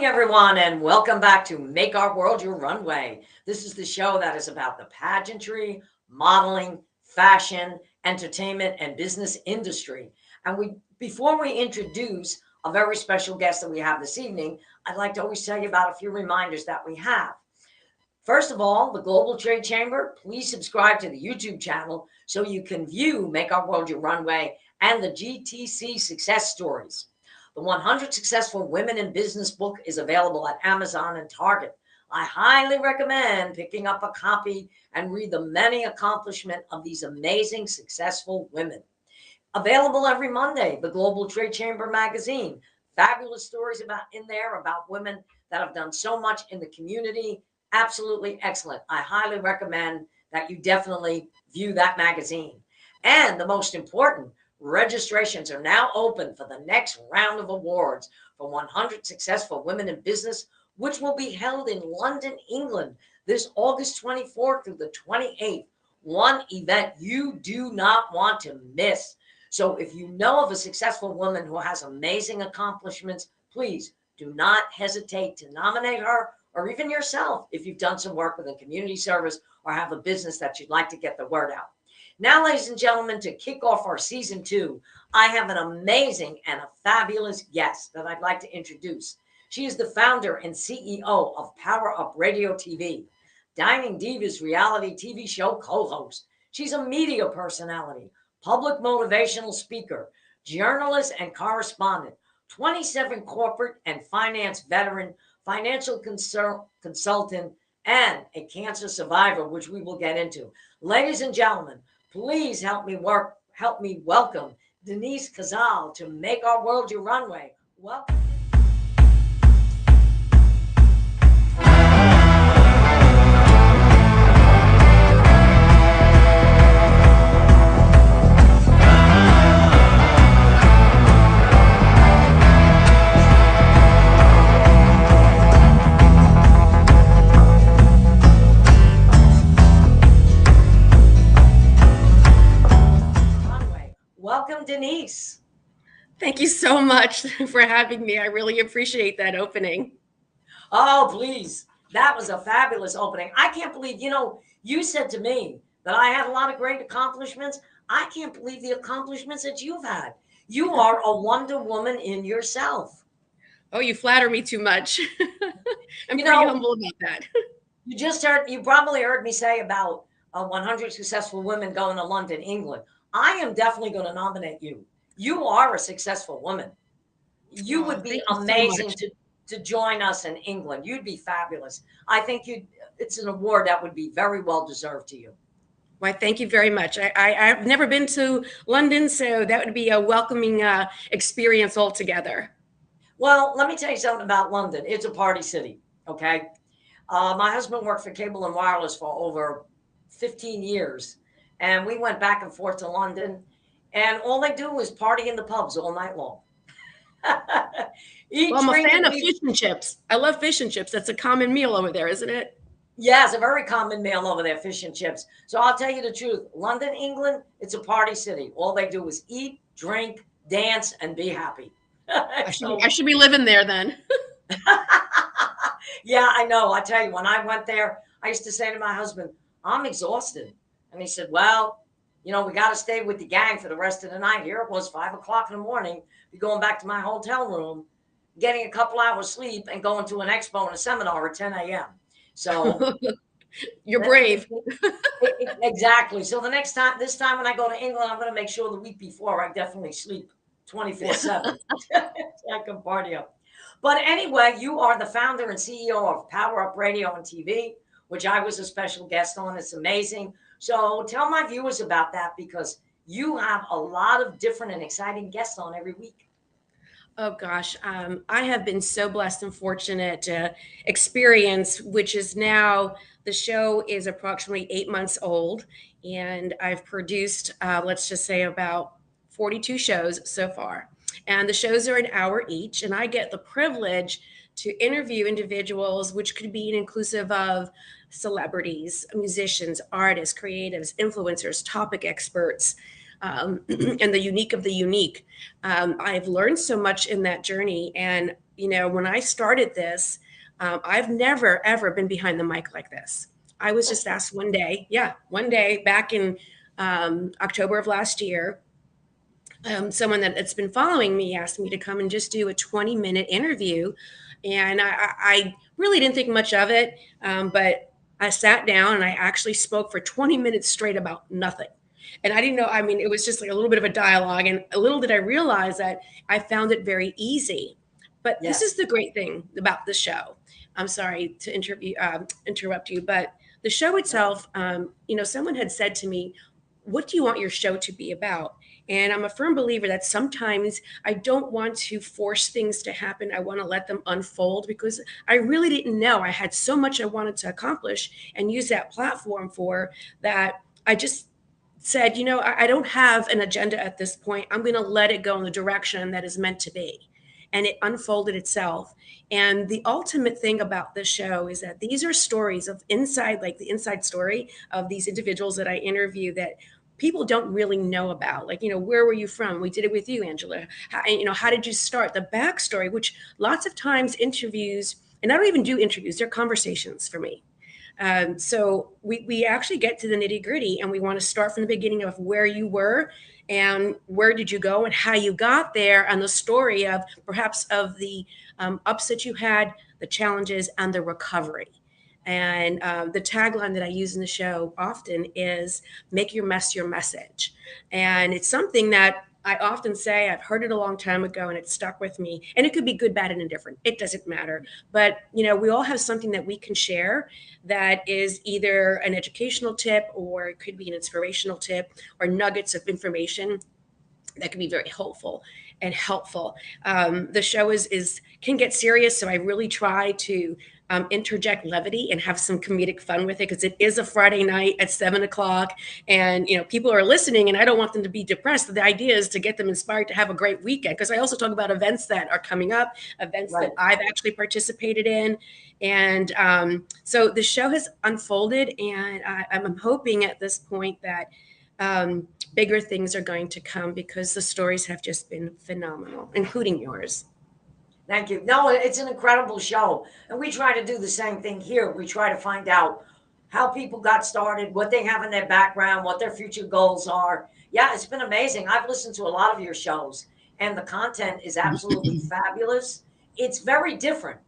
morning, everyone, and welcome back to Make Our World Your Runway. This is the show that is about the pageantry, modeling, fashion, entertainment, and business industry. And before we introduce a very special guest that we have this evening, I'd like to always tell you about a few reminders that we have. First of all, the Global Trade Chamber, please subscribe to the YouTube channel so you can view Make Our World Your Runway and the GTC success stories. The 100 Successful Women in Business book is available at Amazon and Target. I highly recommend picking up a copy and read the many accomplishments of these amazing, successful women. Available every Monday, the Global Trade Chamber magazine. Fabulous stories in there about women that have done so much in the community. Absolutely excellent. I highly recommend that you definitely view that magazine. And the most important, registrations are now open for the next round of awards for 100 Successful Women in Business, which will be held in London, England, this August 24th through the 28th. One event you do not want to miss. So if you know of a successful woman who has amazing accomplishments, please do not hesitate to nominate her, or even yourself if you've done some work within community service or have a business that you'd like to get the word out. Now, ladies and gentlemen, to kick off our season 2, I have an amazing and a fabulous guest that I'd like to introduce. She is the founder and CEO of Power Up Radio TV, Dining Divas reality TV show co-host. She's a media personality, public motivational speaker, journalist and correspondent, 27 corporate and finance veteran, financial consultant, and a cancer survivor, which we will get into. Ladies and gentlemen, please help me welcome Denise Casale to Make Our World Your Runway. Welcome. Welcome, Denise. Thank you so much for having me. I really appreciate that opening. Oh, please. That was a fabulous opening. I can't believe, you said to me that I had a lot of great accomplishments. I can't believe the accomplishments that you've had. You are a Wonder Woman in yourself. Oh, you flatter me too much. I'm pretty humble about that. You probably heard me say about 100 Successful Women going to London, England. I am definitely going to nominate you. You are a successful woman. You would be amazing to join us in England. You'd be fabulous. I think it's an award that would be very well deserved to you. Why, thank you very much. I've never been to London, so that would be a welcoming experience altogether. Well, let me tell you something about London. It's a party city, okay? My husband worked for Cable and Wireless for over 15 years. And we went back and forth to London, and all they do is party in the pubs all night long. I'm a fan of fish and chips. I love fish and chips. That's a common meal over there, isn't it? Yeah, it's a very common meal over there, fish and chips. So I'll tell you the truth. London, England, it's a party city. All they do is eat, drink, dance, and be happy. I should be living there then. Yeah, I know. I tell you, when I went there, I used to say to my husband, I'm exhausted. And he said, well, we got to stay with the gang for the rest of the night. Here it was 5 o'clock in the morning. Be going back to my hotel room, getting a couple hours sleep, and going to an expo and a seminar at 10 a.m. So you're brave. Exactly. So this time when I go to England, I'm going to make sure the week before I definitely sleep 24/7. I can party up. But anyway, you are the founder and CEO of Power Up Radio and TV, which I was a special guest on. It's amazing. So tell my viewers about that, because you have a lot of different and exciting guests on every week. Oh, gosh. I have been so blessed and fortunate to experience, which is now, the show is approximately 8 months old, and I've produced, let's just say, about 42 shows so far. And the shows are an hour each, and I get the privilege to interview individuals, which could be inclusive of celebrities, musicians, artists, creatives, influencers, topic experts, and the unique of the unique. I've learned so much in that journey, and when I started this, I've never, ever been behind the mic like this. I was just asked one day, back in October of last year, someone that's been following me asked me to come and just do a 20-minute interview. And I really didn't think much of it, but I sat down and I actually spoke for 20 minutes straight about nothing. And I didn't know, I mean, it was just like a little bit of a dialogue. And a little did I realize that I found it very easy. But Yes. This is the great thing about the show. I'm sorry to interrupt you, but the show itself, someone had said to me, what do you want your show to be about? And I'm a firm believer that sometimes I don't want to force things to happen. I want to let them unfold, because I really didn't know. I had so much I wanted to accomplish and use that platform for, that I just said, I don't have an agenda at this point. I'm going to let it go in the direction that is meant to be. And it unfolded itself. And the ultimate thing about this show is that these are stories of like the inside story of these individuals that I interview that people don't really know about. Like, where were you from? We did it with you, Angela. How did you start? The backstory, which lots of times interviews, and I don't even do interviews, they're conversations for me. So we actually get to the nitty gritty, and we want to start from the beginning of where you were and where did you go and how you got there, and the story of perhaps of the ups that you had, the challenges, and the recovery. And the tagline that I use in the show often is make your mess your message. And it's something that I often say. I've heard it a long time ago and it stuck with me. And it could be good, bad, and indifferent. It doesn't matter. But, we all have something that we can share that is either an educational tip, or it could be an inspirational tip, or nuggets of information that can be very hopeful and helpful. The show can get serious. So I really try to interject levity and have some comedic fun with it, because it is a Friday night at 7:00, and people are listening, and I don't want them to be depressed. The idea is to get them inspired to have a great weekend, because I also talk about events that are coming up, events Right. that I've actually participated in. And so the show has unfolded, and I'm hoping at this point that bigger things are going to come, because the stories have just been phenomenal, including yours. Thank you. No, it's an incredible show. And we try to do the same thing here. We try to find out how people got started, what they have in their background, what their future goals are. Yeah, it's been amazing. I've listened to a lot of your shows, and the content is absolutely fabulous. It's very different.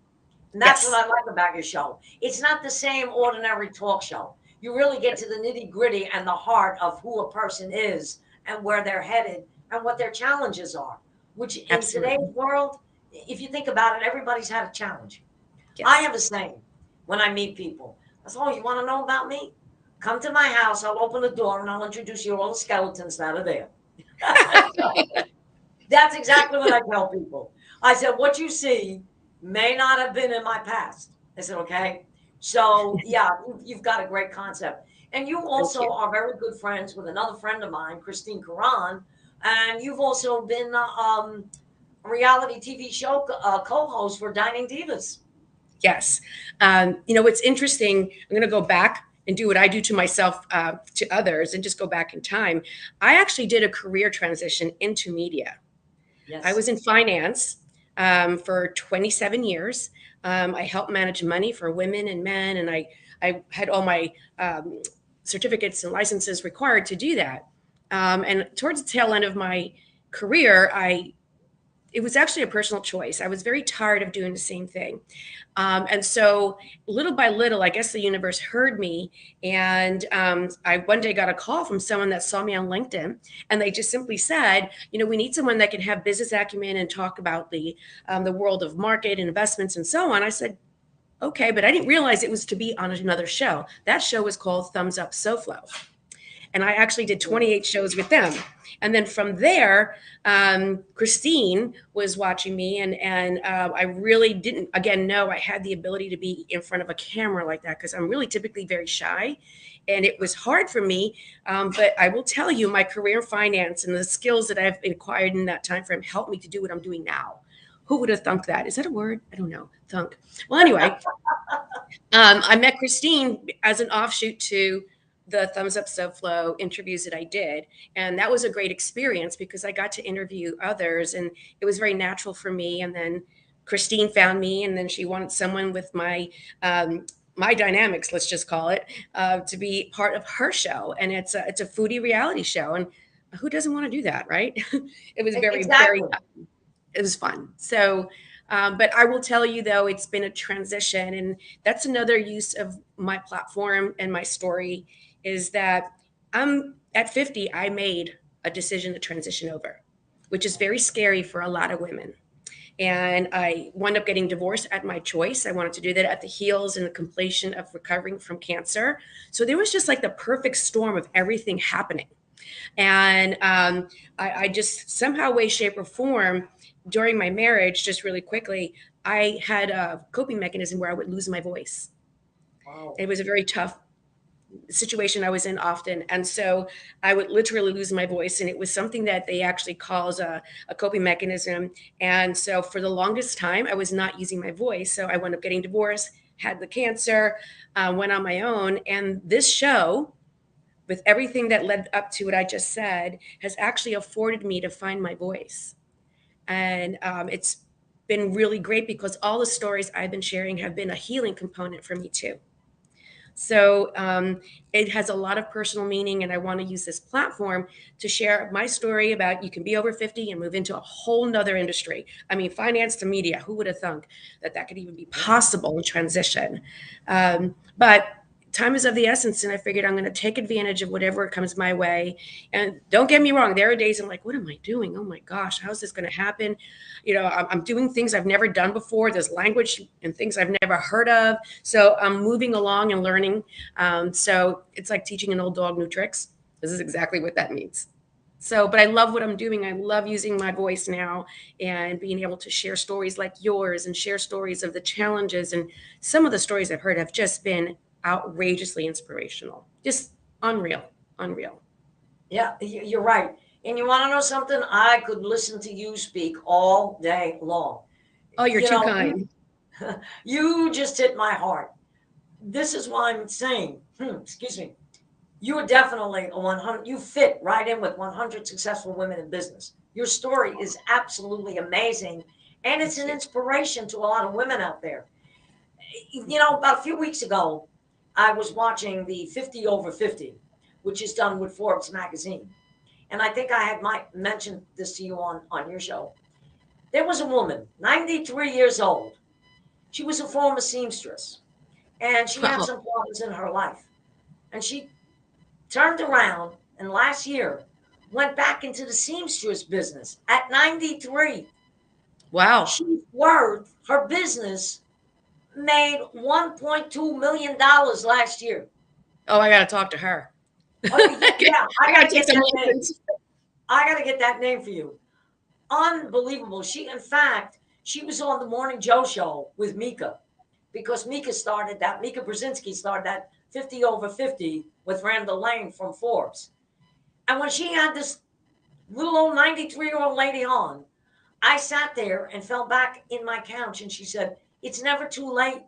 And that's Yes. what I like about your show. It's not the same ordinary talk show. You really get to the nitty gritty and the heart of who a person is and where they're headed and what their challenges are, which in Absolutely. today's world, if you think about it, everybody's had a challenge. Yes. I have a saying when I meet people. I say, oh, you want to know about me? Come to my house. I'll open the door and I'll introduce you to all the skeletons that are there. That's exactly what I tell people. I said, what you see may not have been in my past. I said, okay. So yeah, you've got a great concept. And you also are very good friends with another friend of mine, Christine Caron. And you've also been reality TV show co-host for Dining Divas. Yes. It's interesting. I'm going to go back and do what I do to myself, to others, and just go back in time. I actually did a career transition into media. Yes. I was in finance for 27 years. I helped manage money for women and men, and I had all my certificates and licenses required to do that. And towards the tail end of my career, it was actually a personal choice. I was very tired of doing the same thing. And so little by little, I guess the universe heard me. And I one day got a call from someone that saw me on LinkedIn. And they just simply said, we need someone that can have business acumen and talk about the world of market and investments and so on. I said, okay, but I didn't realize it was to be on another show. That show was called Thumbs Up SoFlo. And I actually did 28 shows with them. And then from there, Christine was watching me, and I really didn't, again, know I had the ability to be in front of a camera like that, because I'm really typically very shy. And it was hard for me. But I will tell you, my career in finance and the skills that I've acquired in that time frame helped me to do what I'm doing now. Who would have thunk that? Is that a word? I don't know. Thunk. Well, anyway, I met Christine as an offshoot to the Thumbs Up SoFlo interviews that I did. And that was a great experience, because I got to interview others, and it was very natural for me. And then Christine found me, and then she wanted someone with my dynamics, let's just call it, to be part of her show. And it's a foodie reality show, and who doesn't want to do that, right? It was very Exactly. it was fun. So, but I will tell you though, it's been a transition, and that's another use of my platform and my story is that I'm at 50. I made a decision to transition over, which is very scary for a lot of women. And I wound up getting divorced at my choice. I wanted to do that at the heels and the completion of recovering from cancer. So there was just like the perfect storm of everything happening. And I just somehow, way, shape, or form during my marriage, just really quickly, I had a coping mechanism where I would lose my voice. Wow. It was a very tough situation I was in often. And so I would literally lose my voice. And it was something that they actually calls a coping mechanism. And so for the longest time, I was not using my voice. So I wound up getting divorced, had the cancer, went on my own. And this show, with everything that led up to what I just said, has actually afforded me to find my voice. And it's been really great because all the stories I've been sharing have been a healing component for me too. So it has a lot of personal meaning, and I want to use this platform to share my story about you can be over 50 and move into a whole nother industry. I mean, finance to media, who would have thunk that that could even be possible in transition? But time is of the essence, and I figured I'm going to take advantage of whatever comes my way. And don't get me wrong, there are days I'm like, what am I doing? Oh my gosh, how's this going to happen? You know, I'm doing things I've never done before. There's language and things I've never heard of. So I'm moving along and learning. So it's like teaching an old dog new tricks. This is exactly what that means. So, but I love what I'm doing. I love using my voice now and being able to share stories like yours and share stories of the challenges. And some of the stories I've heard have just been outrageously inspirational. Just unreal, unreal. Yeah, you're right. And you want to know something? I could listen to you speak all day long. Oh, you're You too know, kind. you just hit my heart. This is why I'm saying, excuse me, you are definitely a 100, you fit right in with 100 successful women in business. Your story is absolutely amazing. And it's Thank an you. inspiration to a lot of women out there. You know, about a few weeks ago, I was watching the 50 over 50, which is done with Forbes magazine. And I think I had mentioned this to you on your show. There was a woman, 93 years old. She was a former seamstress, and she had Wow. some problems in her life. And she turned around and last year went back into the seamstress business at 93. Wow. She's worth, her business made $1.2 million last year. Oh, I got to talk to her. Oh, yeah, I I got got to to take get some that name. lessons. I got to get that name for you. Unbelievable. She, in fact, she was on the Morning Joe show with Mika because Mika started that. Mika Brzezinski started that 50 over 50 with Randall Lane from Forbes. And when she had this little old 93-year-old lady on, I sat there and fell back in my couch and she said, it's never too late.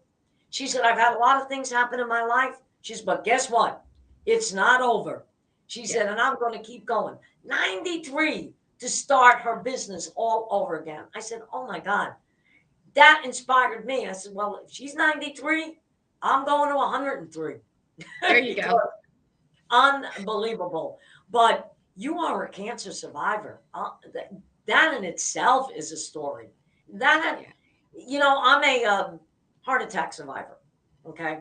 She said, I've had a lot of things happen in my life. She said, but guess what? It's not over. She Yeah. said, and I'm going to keep going. 93 to start her business all over again. I said, oh my God, that inspired me. I said, well, if she's 93, I'm going to 103 There you because go. unbelievable. But you are a cancer survivor. That in itself is a story. That, Yeah. you know, I'm a heart attack survivor. Okay.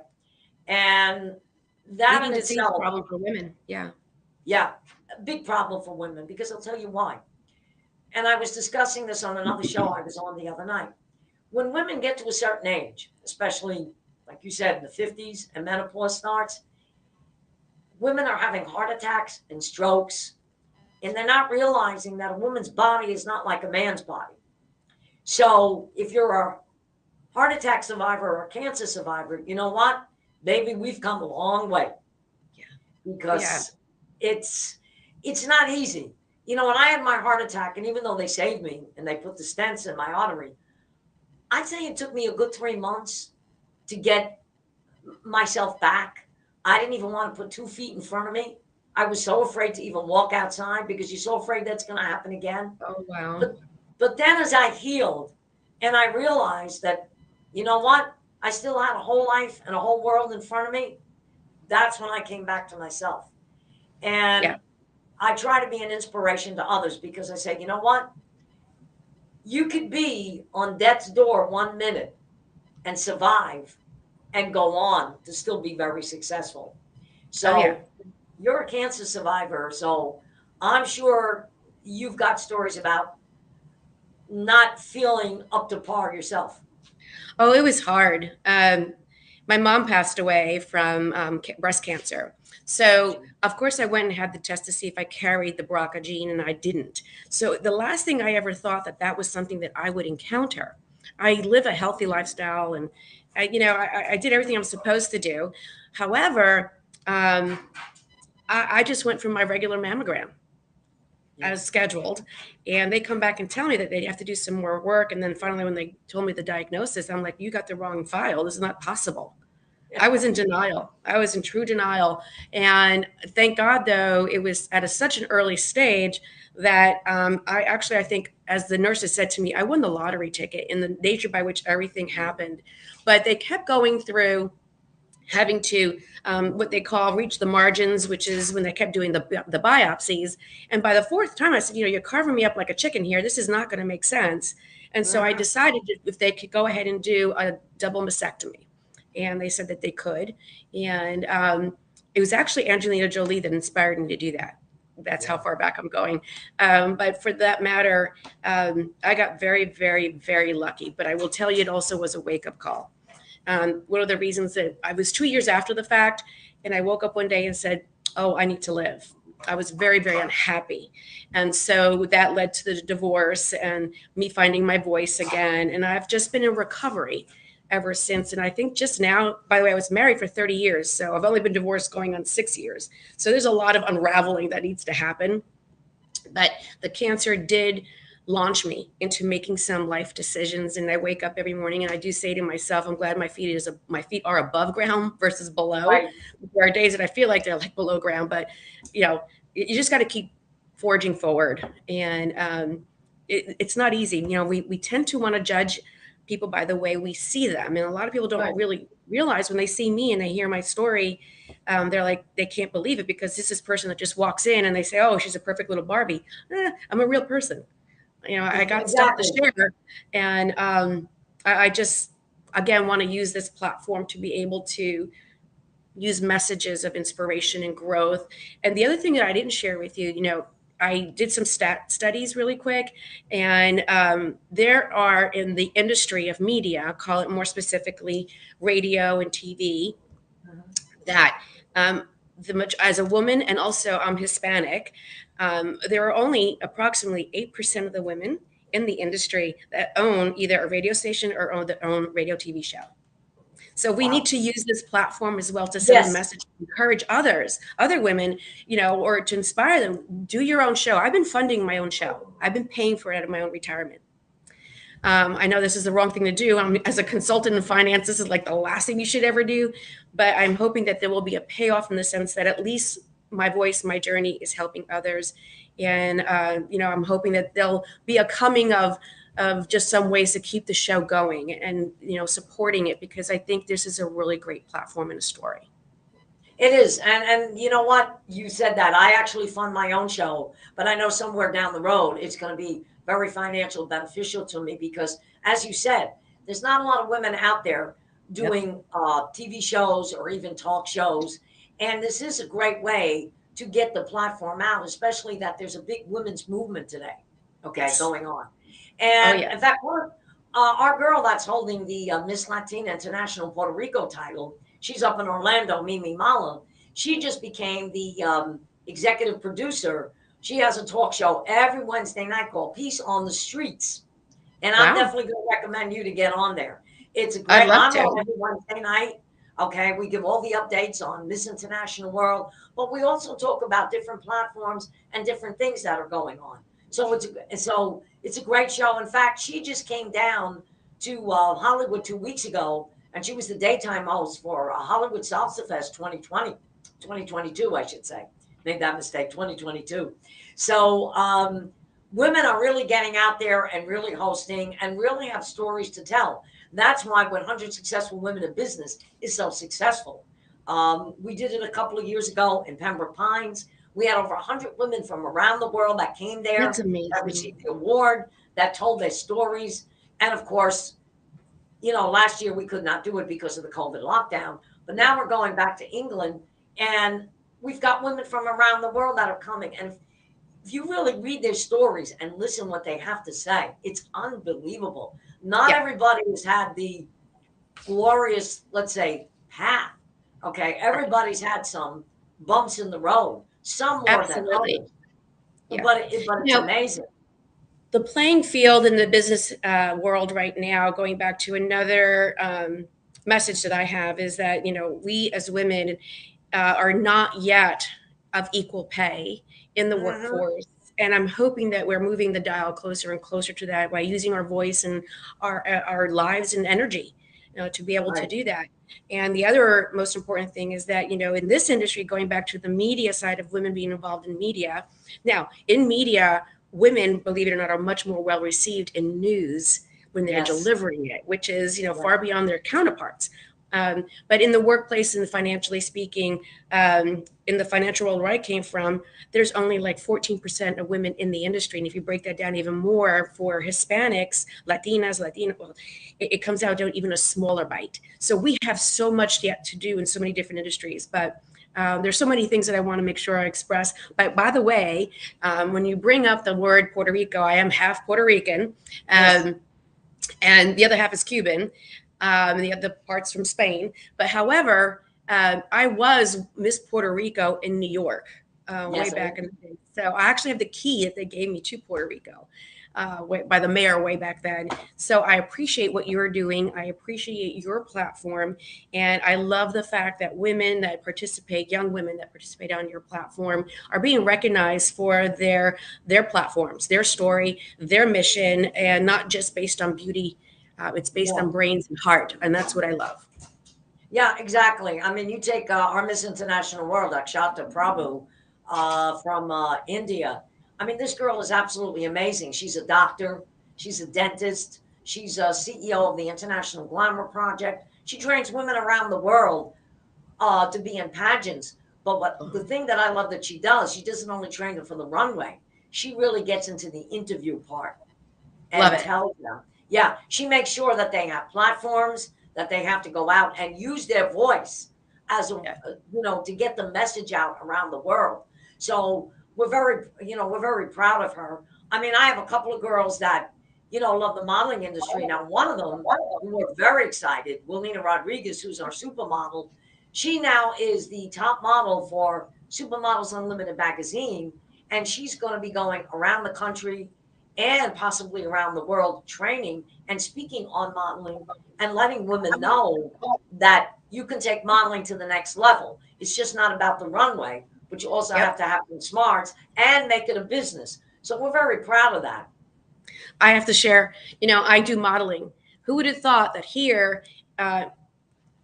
And that in Leading disease itself, problem for women. Yeah. yeah, a big problem for women because I'll tell you why. And I was discussing this on another show I was on the other night. When women get to a certain age, especially like you said, in the 50s and menopause starts, women are having heart attacks and strokes, and they're not realizing that a woman's body is not like a man's body. So if you're a heart attack survivor or a cancer survivor, you know what? Baby, we've come a long way Yeah. Yeah. because it's it's not easy. You know, when I had my heart attack, and even though they saved me and they put the stents in my artery, I'd say it took me a good 3 months to get myself back. I didn't even want to put 2 feet in front of me. I was so afraid to even walk outside because you're so afraid that's going to happen again. Oh, wow. But but then as I healed, And I realized that, you know what? I still had a whole life and a whole world in front of me. That's when I came back to myself. Yeah. And I try to be an inspiration to others because I say, you know what? You could be on death's door 1 minute and survive and go on to still be very successful. Oh yeah. So you're a cancer survivor. So I'm sure you've got stories about not feeling up to par yourself. Oh, it was hard. My mom passed away from breast cancer. So, of course, I went and had the test to see if I carried the BRCA gene, and I didn't. So, the last thing I ever thought that that was something that I would encounter. I live a healthy lifestyle, and I did everything I'm supposed to do. However, I just went for my regular mammogram as scheduled, and they come back and tell me that they have to do some more work. And then finally, when they told me the diagnosis, I'm like, you got the wrong file. This is not possible. I was in denial. I was in true denial. And thank God, though, it was at such an early stage that I think, as the nurses said to me, I won the lottery ticket in the nature by which everything happened. But they kept going through having to what they call reach the margins, which is when they kept doing the biopsies. And by the fourth time, I said, you're carving me up like a chicken here. This is not going to make sense. And so I decided if they could go ahead and do a double mastectomy. And they said that they could. And it was actually Angelina Jolie that inspired me to do that. That's how far back I'm going. But for that matter, I got very, very, very lucky. But I will tell you, it also was a wake-up call. One of the reasons that I was 2 years after the fact, and I woke up one day and said, oh, I need to live. I was very, very unhappy. And so that led to the divorce and me finding my voice again. And I've just been in recovery ever since. And I think just now, by the way, I was married for 30 years. So I've only been divorced going on 6 years. So there's a lot of unraveling that needs to happen. But the cancer did launch me into making some life decisions. And I wake up every morning and I do say to myself, I'm glad my feet are above ground versus below. Right. There are days that I feel like they're like below ground, but you just got to keep forging forward. And it's not easy. We tend to want to judge people by the way we see them. And a lot of people don't really realize when they see me and they hear my story, they're like, they can't believe it because this is person that just walks in and they say, oh, she's a perfect little Barbie. I'm a real person. I got stuff to share. And I just, again, want to use this platform to be able to use messages of inspiration and growth. And the other thing that I didn't share with you, I did some studies really quick. And there are in the industry of media, call it more specifically radio and TV, that as a woman and also I'm Hispanic, there are only approximately 8% of the women in the industry that own either a radio station or own their own radio TV show. So we need to use this platform as well to send a message, to encourage other women, or to inspire them. Do your own show. I've been funding my own show. I've been paying for it out of my own retirement. I know this is the wrong thing to do. As a consultant in finance, this is like the last thing you should ever do. But I'm hoping that there will be a payoff in the sense that at least my voice, my journey is helping others. And, I'm hoping that there'll be a coming of just some ways to keep the show going and, supporting it, because I think this is a really great platform and a story. It is. And you know what? You said that. I actually fund my own show, but I know somewhere down the road, it's going to be very financial beneficial to me because, as you said, there's not a lot of women out there doing TV shows or even talk shows. And this is a great way to get the platform out, especially that there's a big women's movement today, going on. And in fact, our girl that's holding the Miss Latina International Puerto Rico title, she's up in Orlando, Mimi Mala. She just became the executive producer. She has a talk show every Wednesday night called Peace on the Streets. And I'm definitely going to recommend you to get on there. It's a great, I'm on every Wednesday night. Okay, we give all the updates on Miss International World, but we also talk about different platforms and different things that are going on. So it's a great show. In fact, she just came down to Hollywood 2 weeks ago, and she was the daytime host for Hollywood Salsa Fest 2022, I should say. Made that mistake, 2022. So women are really getting out there and really hosting and really have stories to tell. That's why 100 Successful Women in Business is so successful. We did it a couple of years ago in Pembroke Pines. We had over 100 women from around the world that came That's there, that amazing. received the award, that told their stories. And of course, last year we could not do it because of the COVID lockdown, but now we're going back to England, and we've got women from around the world that are coming. And if you really read their stories and listen what they have to say, it's unbelievable. Not Yeah. everybody has had the glorious, let's say, path. Okay. Everybody's had some bumps in the road, some more than Absolutely. others. Yeah. But it's amazing. The playing field in the business world right now, going back to another message that I have, is that, we as women are not yet of equal pay in the workforce. And I'm hoping that we're moving the dial closer and closer to that by using our voice and our lives and energy, to be able to do that. And the other most important thing is that, in this industry, going back to the media side of women being involved in media. Now, in media, women, believe it or not, are much more well received in news when they're delivering it, which is, far beyond their counterparts. But in the workplace and financially speaking, in the financial world where I came from, there's only like 14% of women in the industry. And if you break that down even more for Hispanics, Latinas, well, it comes out to even a smaller bite. So we have so much yet to do in so many different industries. But there's so many things that I want to make sure I express. But by the way, when you bring up the word Puerto Rico, I am half Puerto Rican, and the other half is Cuban. The other parts from Spain. But however, I was Miss Puerto Rico in New York way back in the day. So I actually have the key that they gave me to Puerto Rico by the mayor way back then. So I appreciate what you're doing. I appreciate your platform. And I love the fact that women that participate, young women that participate on your platform, are being recognized for their platforms, their story, their mission, and not just based on beauty. It's based on brains and heart, and that's what I love. Yeah, exactly. I mean, you take our Miss International World, Akshata Prabhu, from India. I mean, this girl is absolutely amazing. She's a doctor. She's a dentist. She's a CEO of the International Glamour Project. She trains women around the world to be in pageants. But the thing that I love that she doesn't only train them for the runway. She really gets into the interview part and tells them. Yeah, she makes sure that they have platforms, that they have to go out and use their voice as to get the message out around the world. So we're very proud of her. I mean, I have a couple of girls that love the modeling industry. Now, one of them, who we're very excited, Wilina Rodriguez, who's our supermodel. She now is the top model for Supermodels Unlimited magazine, and she's going to be going around the country and possibly around the world, training and speaking on modeling and letting women know that you can take modeling to the next level. It's just not about the runway, but you also have to have some smarts and make it a business. So we're very proud of that. I have to share, I do modeling. Who would have thought that here,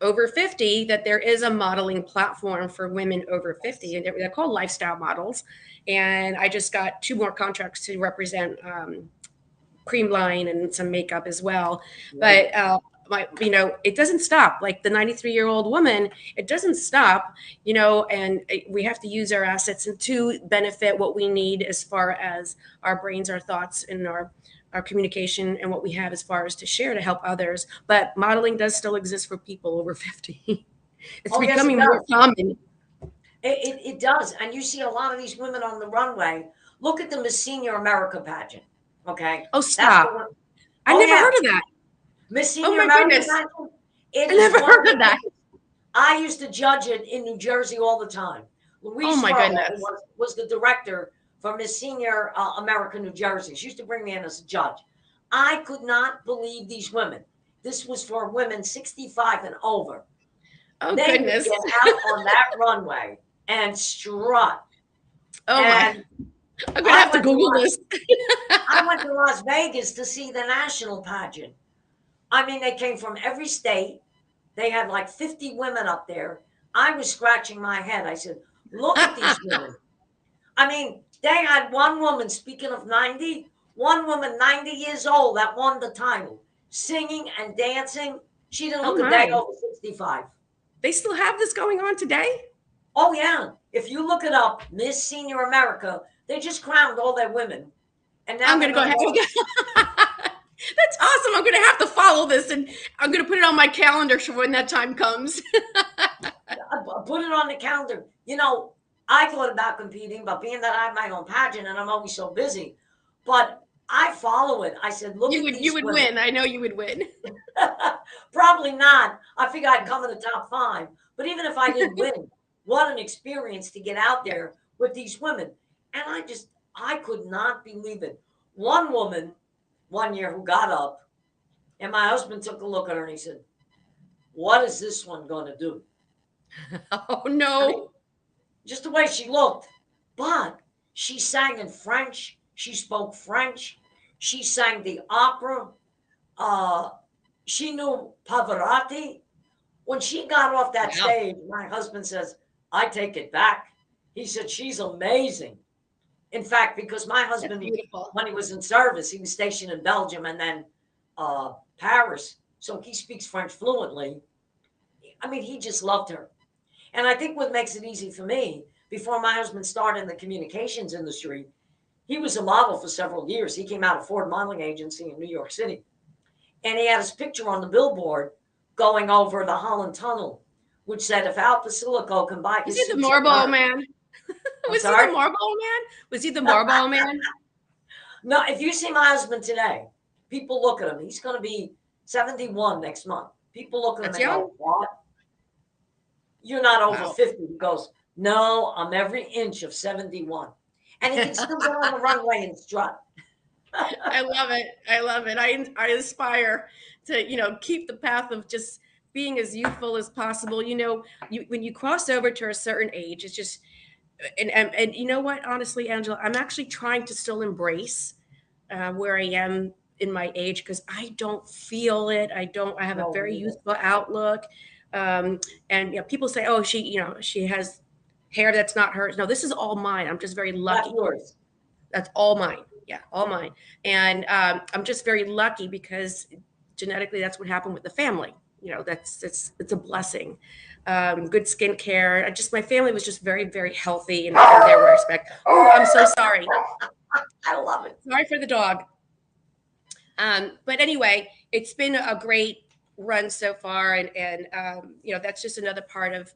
over 50, that there is a modeling platform for women over 50, and they're called lifestyle models. And I just got 2 more contracts to represent cream line and some makeup as well. But it doesn't stop. Like the 93-year-old woman, it doesn't stop. And we have to use our assets and to benefit what we need as far as our brains, our thoughts, and our communication, and what we have as far as to share to help others. But modeling does still exist for people over 50. It's becoming more common. It does. And you see a lot of these women on the runway. Look at the Miss Senior America pageant. Okay. Oh, stop. I never heard of that. Miss Senior America pageant. I never heard of that. I used to judge it in New Jersey all the time. Louise was the director for Miss Senior America, New Jersey. She used to bring me in as a judge. I could not believe these women. This was for women 65 and over. Oh, they goodness. would get out on that runway and strut. Oh, my. I'm going to have to Google this. I went to Las Vegas to see the national pageant. I mean, they came from every state. They had like 50 women up there. I was scratching my head. I said, look at these women. I mean, they had one woman, speaking of 90, one woman 90 years old that won the title, singing and dancing. She didn't Oh look a day my. over 65. They still have this going on today? Oh, yeah. If you look it up, Miss Senior America, they just crowned all their women. And now I'm going to go ahead. That's awesome. I'm going to have to follow this, and I'm going to put it on my calendar for when that time comes. Put it on the calendar. You know, I thought about competing, but being that I have my own pageant and I'm always so busy, but I follow it. I said, look, you would win. I know you would win. Probably not. I figure I'd come in the top 5. But even if I didn't win, what an experience to get out there with these women. And I could not believe it. One woman one year who got up, and my husband took a look at her and he said, what is this one going to do? Oh, no. I mean, just the way she looked. But she sang in French. She spoke French. She sang the opera. She knew Pavarotti. When she got off that stage, my husband says, I take it back. He said, she's amazing. In fact, because my husband, when he was in service, he was stationed in Belgium and then Paris. So he speaks French fluently. I mean, he just loved her. And I think what makes it easy for me, before my husband started in the communications industry, he was a model for several years. He came out of Ford Modeling Agency in New York City. And he had his picture on the billboard going over the Holland Tunnel, which said, if Al Posillico can buy his... Is he the Marlboro Man? Was he the Marlboro Man? Was he the Marlboro Man? No, if you see my husband today, people look at him. He's going to be 71 next month. People look at him and go, what? You're not over 50. He goes, no, I'm every inch of 71. And he can still go on the runway and strut. I love it. I love it. I aspire to, keep the path of just being as youthful as possible. When you cross over to a certain age, it's just, and you know what, honestly, Angela, I'm actually trying to still embrace where I am in my age, because I don't feel it. I have a very youthful outlook. And people say, oh, she has hair that's not hers. No, this is all mine. I'm just very lucky. That's yours. That's all mine. Yeah, all mine. And I'm just very lucky because genetically that's what happened with the family. It's a blessing. Good skincare. My family was just very, very healthy in their respect. Oh, I'm so sorry. I love it. Sorry for the dog. But anyway, it's been a great run so far. And that's just another part of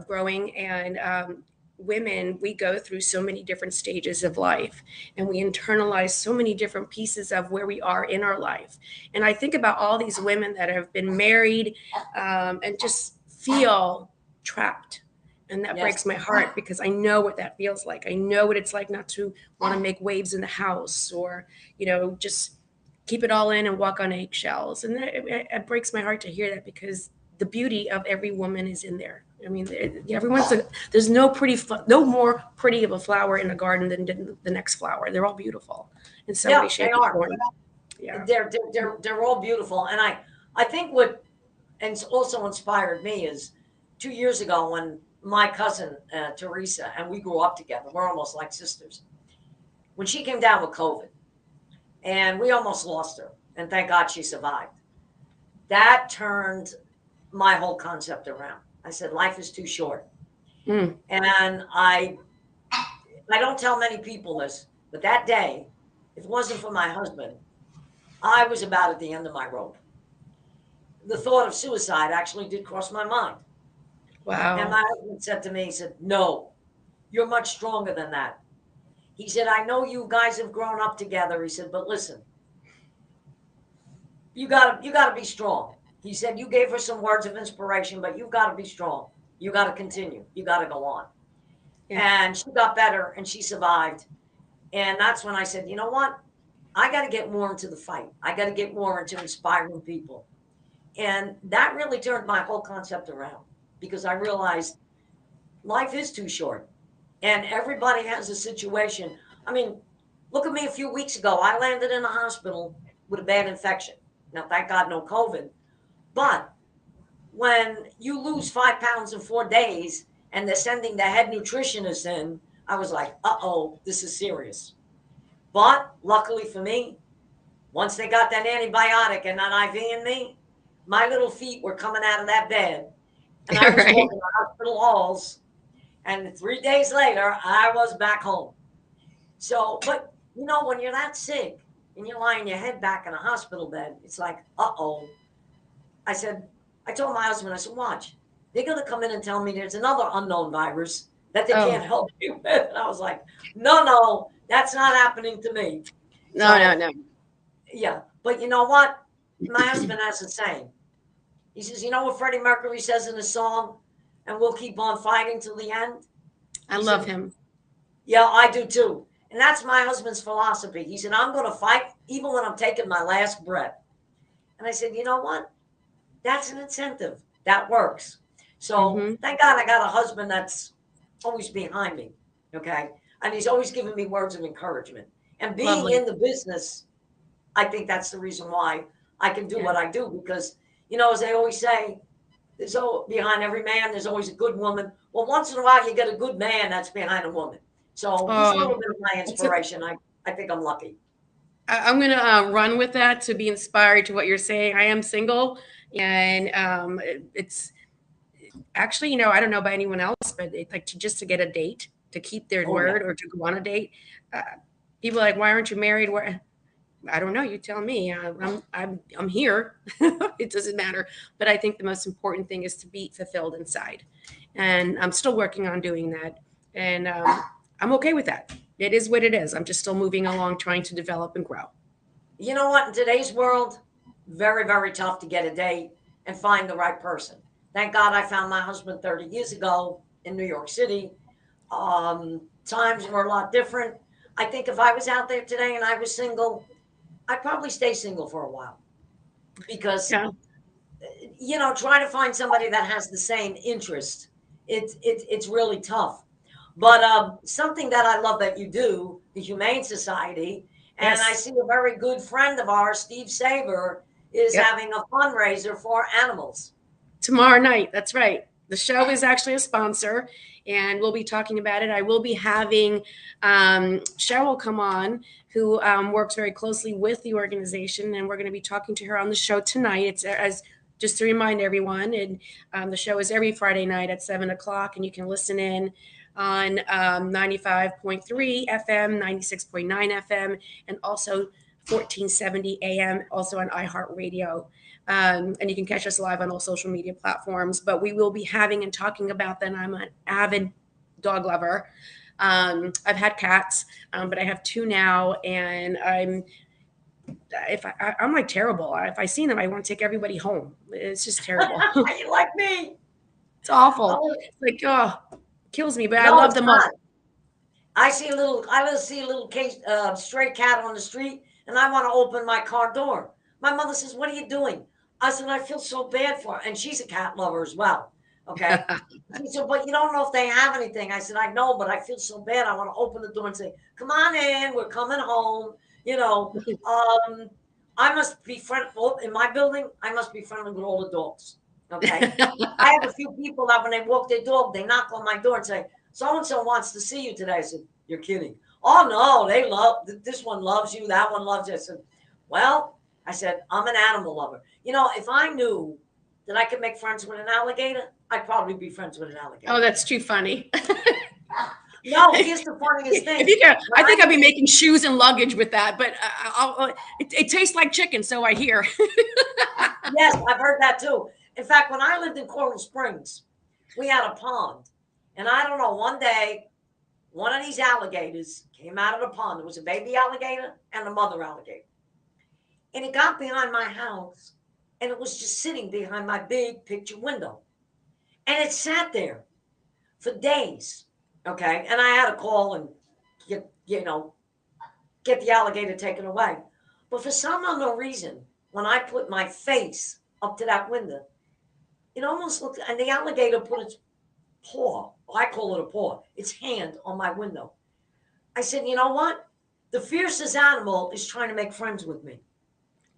growing. And women, we go through so many different stages of life, and we internalize so many different pieces of where we are in our life. And I think about all these women that have been married and just feel trapped. And that breaks my heart, because I know what that feels like. I know what it's like not to want to make waves in the house, or, just keep it all in and walk on eggshells. And it breaks my heart to hear that, because the beauty of every woman is in there. I mean, there's no more pretty of a flower in a garden than the next flower. They're all beautiful in some way, shape, or form. Yeah, they're all beautiful. And I think what also inspired me is 2 years ago when my cousin Teresa, and we grew up together. We're almost like sisters. When she came down with COVID, and we almost lost her, and thank God she survived. That turned my whole concept around. I said, life is too short. And I don't tell many people this, but that day, if it wasn't for my husband, I was about at the end of my rope. The thought of suicide actually did cross my mind. Wow. And my husband said to me, he said, no, you're much stronger than that. He said, I know you guys have grown up together. He said, but listen, you gotta be strong. He said, you gave her some words of inspiration, but you've got to be strong. You got to continue. You got to go on. Yeah. And she got better and she survived. And that's when I said, you know what? I got to get more into the fight. I got to get more into inspiring people. And that really turned my whole concept around, because I realized life is too short and everybody has a situation. I mean, look at me a few weeks ago. I landed in a hospital with a bad infection. Now, thank God, no COVID. But when you lose 5 pounds in 4 days and they're sending the head nutritionist in, I was like, uh-oh, this is serious. But luckily for me, once they got that antibiotic and that IV in me, my little feet were coming out of that bed. And I was Right. walking the hospital halls. And 3 days later, I was back home. So, but you know, when you're that sick and you're lying your head back in a hospital bed, it's like, uh-oh. I told my husband, I said, watch, they're going to come in and tell me there's another unknown virus that they Oh, can't help you with. And I was like, no, that's not happening to me. no, So, no, no. yeah. But you know what? My husband has the same. He says, you know what Freddie Mercury says in the song, and we'll keep on fighting till the end? I He love said, him. yeah, I do too. And that's my husband's philosophy. He said, I'm going to fight even when I'm taking my last breath. And I said, you know what? That's an incentive. That works. So Hmm. thank God I got a husband that's always behind me. Okay. And he's always giving me words of encouragement. And being Lovely. in the business, I think that's the reason why I can do Yeah. what I do. Because, you know, as they always say, there's behind every man, there's always a good woman. Well, once in a while, you get a good man that's behind a woman. So he's a Oh, little bit of my that's a, inspiration. I think I'm lucky. I'm going to run with that to be inspired to what you're saying. I am single, and it's actually, I don't know about anyone else, but it's like just to get a date, to keep their Oh, yeah. word, or to go on a date. Uh, People are like, why aren't you married? Where? I don't know. You tell me. I'm here. It doesn't matter. But I think the most important thing is to be fulfilled inside, and I'm still working on doing that. And I'm okay with that. It is what it is. I'm just still moving along, trying to develop and grow. You know what? In today's world, very, very tough to get a date and find the right person. Thank God I found my husband 30 years ago in New York City. Times were a lot different. I think if I was out there today and I was single, I'd probably stay single for a while because, Yeah. you know, trying to find somebody that has the same interest, it's really tough. But something that I love that you do, the Humane Society, and I Yes. see a very good friend of ours, Steve Saber, is Yep. having a fundraiser for animals. Tomorrow night. That's right. The show is actually a sponsor, and we'll be talking about it. I will be having Cheryl come on, who works very closely with the organization, and we're going to be talking to her on the show tonight. It's as just to remind everyone, and the show is every Friday night at 7 o'clock, and you can listen in on 95.3 FM, 96.9 FM, and also 1470 AM, also on iHeartRadio. And you can catch us live on all social media platforms. But we will be having and talking about that. I'm an avid dog lover. I've had cats, but I have two now, and I'm like terrible. If I see them, I want to take everybody home. It's just terrible. You like me? It's awful. Oh, It's like, oh, kills me. But I no, love it's them not. all. I see a little stray cat on the street, and I want to open my car door. My mother says, "What are you doing?" I said, "I feel so bad for her," and she's a cat lover as well. Okay. She said, "But you don't know if they have anything." I said, "I know, but I feel so bad. I want to open the door and say, 'Come on in. We're coming home.'" You know, um, I must be friendly in my building. I must be friendly with all the dogs. Okay. I have a few people that when they walk their dog, they knock on my door and say, "So and so wants to see you today." I said, "You're kidding." "Oh no, they love this one loves you, that one loves you." I said, "Well," I said, "I'm an animal lover." You know, if I knew that I could make friends with an alligator, I'd probably be friends with an alligator. Oh, that's too funny. No, here's the funniest If thing. you can, When I think I'd be I making shoes and luggage with that, but it tastes like chicken, so I hear. Yes, I've heard that too. In fact, when I lived in Coral Springs, we had a pond. And I don't know, one day, one of these alligators came out of the pond. There was a baby alligator and a mother alligator. And it got behind my house and it was just sitting behind my big picture window. And it sat there for days. Okay. And I had to call and get the alligator taken away. But for some unknown reason, when I put my face up to that window, it almost looked, and the alligator put its paw, I call it a paw, its hand on my window. I said, you know what? The fiercest animal is trying to make friends with me.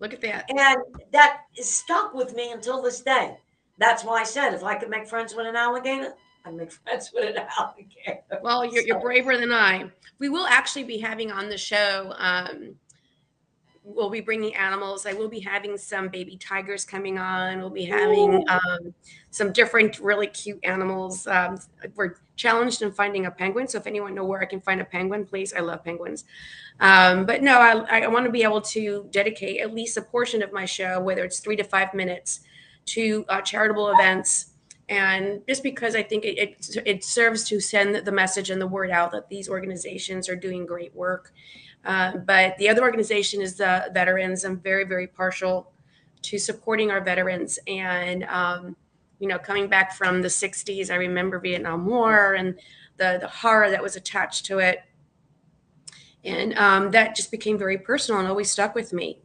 Look at that. And that is stuck with me until this day. That's why I said if I could make friends with an alligator, I make friends with an alligator. Well, you're So, braver than I. We will actually be having on the show. We'll be bringing animals. I will be having some baby tigers coming on. We'll be having ooh, some different really cute animals. We're challenged in finding a penguin. So if anyone know where I can find a penguin, please. I love penguins. But no, I want to be able to dedicate at least a portion of my show, whether it's 3 to 5 minutes, to charitable events. And just because I think it serves to send the message and the word out that these organizations are doing great work. But the other organization is the veterans. I'm very, very partial to supporting our veterans. And, coming back from the 60s, I remember Vietnam War and the horror that was attached to it. And that just became very personal and always stuck with me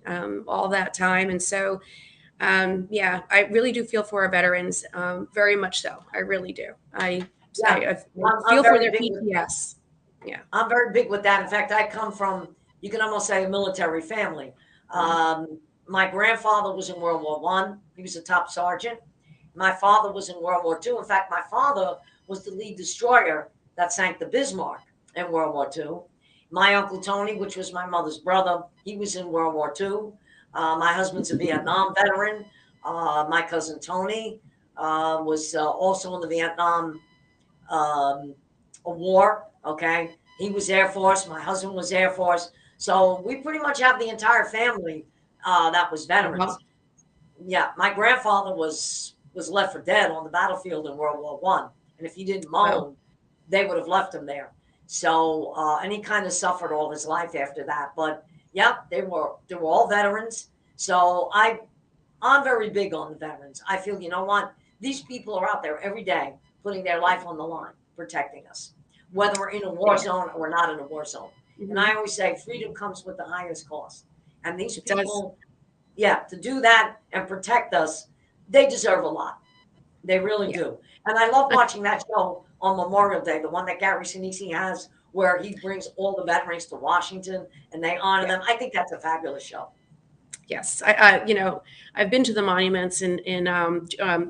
all that time. And so, I really do feel for our veterans, very much so. I really do. I feel for their PTS. Yeah, I'm very big with that. In fact, I come from, you can almost say, a military family. My grandfather was in World War I. He was a top sergeant. My father was in World War II. In fact, my father was the lead destroyer that sank the Bismarck in World War II. My Uncle Tony, which was my mother's brother, he was in World War II. My husband's a Vietnam veteran. My cousin Tony was also in the Vietnam War. Okay. He was Air Force. My husband was Air Force. So we pretty much have the entire family that was veterans. Wow. Yeah. My grandfather was left for dead on the battlefield in World War I. And if he didn't moan, they would have left him there. So, and he kind of suffered all his life after that. But yeah, they were all veterans. So I'm very big on the veterans. I feel, you know what? These people are out there every day putting their life on the line, protecting us, whether we're in a war zone or not in a war zone. Mm-hmm. And I always say freedom comes with the highest cost. And these people, to do that and protect us, they deserve a lot. They really do. And I love watching that show on Memorial Day, the one that 𝐿 has, where he brings all the veterans to Washington and they honor them. I think that's a fabulous show. Yes, I've been to the monuments in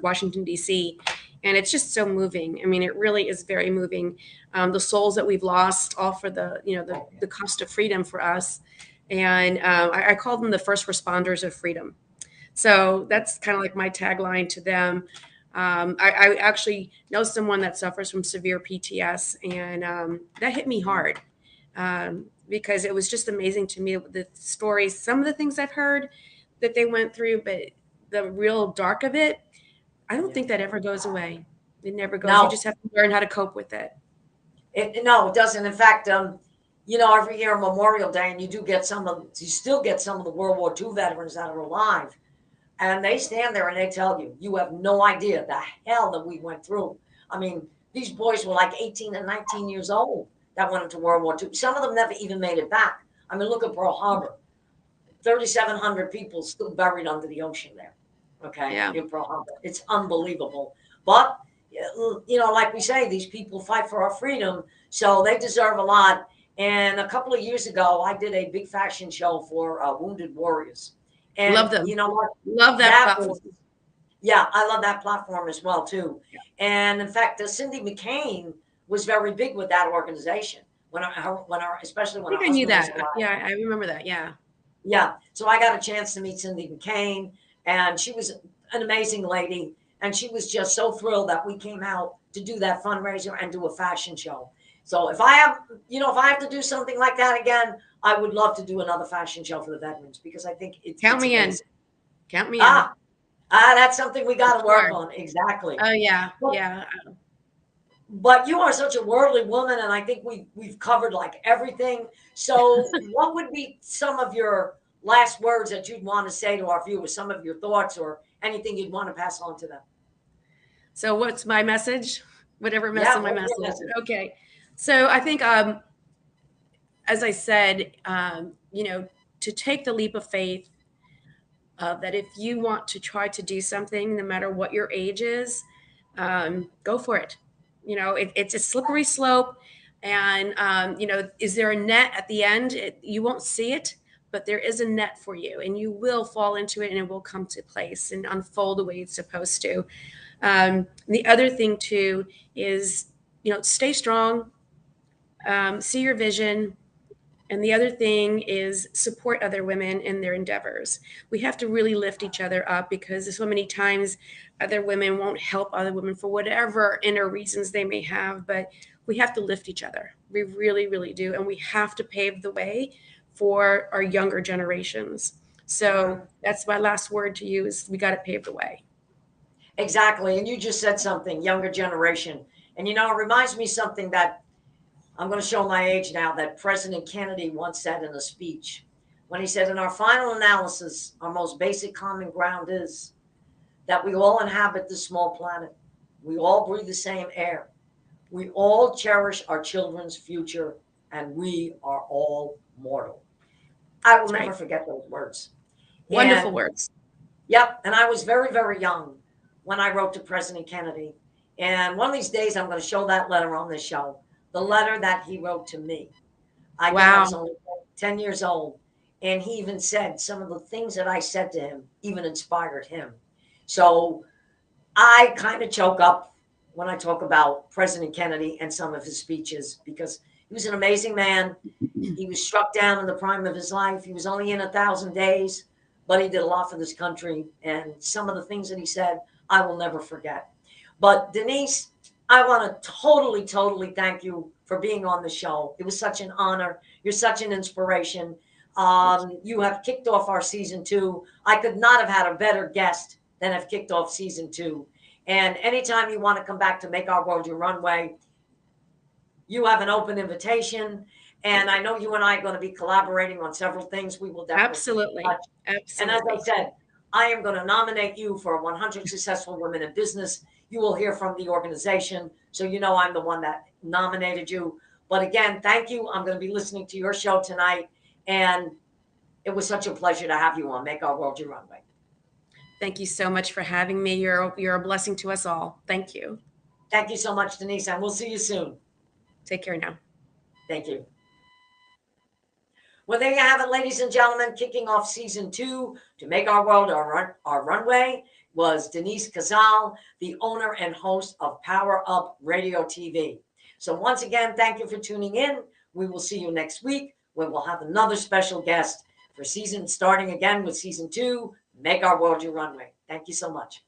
Washington, D.C., and it's just so moving. I mean, it really is very moving. The souls that we've lost, all for the cost of freedom for us. And I call them the first responders of freedom. So that's kind of like my tagline to them. I actually know someone that suffers from severe PTS, and that hit me hard. Because it was just amazing to me, the stories, some of the things I've heard that they went through, but the real dark of it, I don't think that ever goes away. It never goes. No. You just have to learn how to cope with it. No, it doesn't. In fact, every year on Memorial Day, and you still get some of the World War II veterans that are alive, and they stand there and they tell you, you have no idea the hell that we went through. I mean, these boys were like 18 and 19 years old that went into World War II. Some of them never even made it back. I mean, look at Pearl Harbor. 3,700 people still buried under the ocean there, in Pearl Harbor. It's unbelievable. But, like we say, these people fight for our freedom, so they deserve a lot. And a couple of years ago, I did a big fashion show for Wounded Warriors. And love them. You know what? Love that platform. I love that platform as well, too. Yeah. And in fact, Cindy McCain was very big with that organization especially when I knew that. Yeah, I remember that. Yeah. Yeah. So I got a chance to meet Cindy McCain, and she was an amazing lady. And she was just so thrilled that we came out to do that fundraiser and do a fashion show. So if I have to do something like that again, I would love to do another fashion show for the veterans, because I think Count me in. That's something we got to work on. Exactly. Oh yeah. But you are such a worldly woman, and I think we've covered like everything. So what would be some of your last words that you'd want to say to our viewers, some of your thoughts or anything you'd want to pass on to them? So what's my message? Whatever my message. Okay. So I think, as I said, to take the leap of faith, that if you want to try to do something, no matter what your age is, go for it. It's a slippery slope, and is there a net at the end? You won't see it, but there is a net for you, and you will fall into it, and it will come to place and unfold the way it's supposed to. The other thing too is, stay strong, see your vision. And the other thing is support other women in their endeavors. We have to really lift each other up, because so many times other women won't help other women for whatever inner reasons they may have, but we have to lift each other. We really, really do. And we have to pave the way for our younger generations. So that's my last word to you, is we got to pave the way. Exactly. And you just said something, younger generation. And, it reminds me something that I'm going to show my age now, that President Kennedy once said in a speech, when he said, in our final analysis, our most basic common ground is that we all inhabit this small planet. We all breathe the same air. We all cherish our children's future, and we are all mortal. I will never forget those words. Wonderful words. Yep. And I was very, very young when I wrote to President Kennedy. And one of these days, I'm going to show that letter on this show. The letter that he wrote to me. I was only 10 years old. And he even said some of the things that I said to him even inspired him. So I kind of choke up when I talk about President Kennedy and some of his speeches, because he was an amazing man. He was struck down in the prime of his life. He was only in 1,000 days, but he did a lot for this country. And some of the things that he said, I will never forget. But Denise, I want to totally thank you for being on the show. It was such an honor. You're such an inspiration. You have kicked off our season 2. I could not have had a better guest than have kicked off season 2. And anytime you want to come back to Make Our World Your Runway, you have an open invitation. And I know you and I are going to be collaborating on several things. We will definitely. Absolutely. And as I said, I am going to nominate you for 100 Successful Women in Business. You will hear from the organization, so I'm the one that nominated you. But again, thank you. I'm going to be listening to your show tonight, and it was such a pleasure to have you on Make Our World Your Runway. Thank you so much for having me. You're a blessing to us all. Thank you. Thank you so much, Denise, and we'll see you soon. Take care now. Thank you. Well, there you have it, ladies and gentlemen. Kicking off season 2 to Make Our World Our Runway was Denise Casale, the owner and host of Power Up Radio TV. So once again, thank you for tuning in. We will see you next week, when we'll have another special guest for starting again with season 2, Make Our World Your Runway. Thank you so much.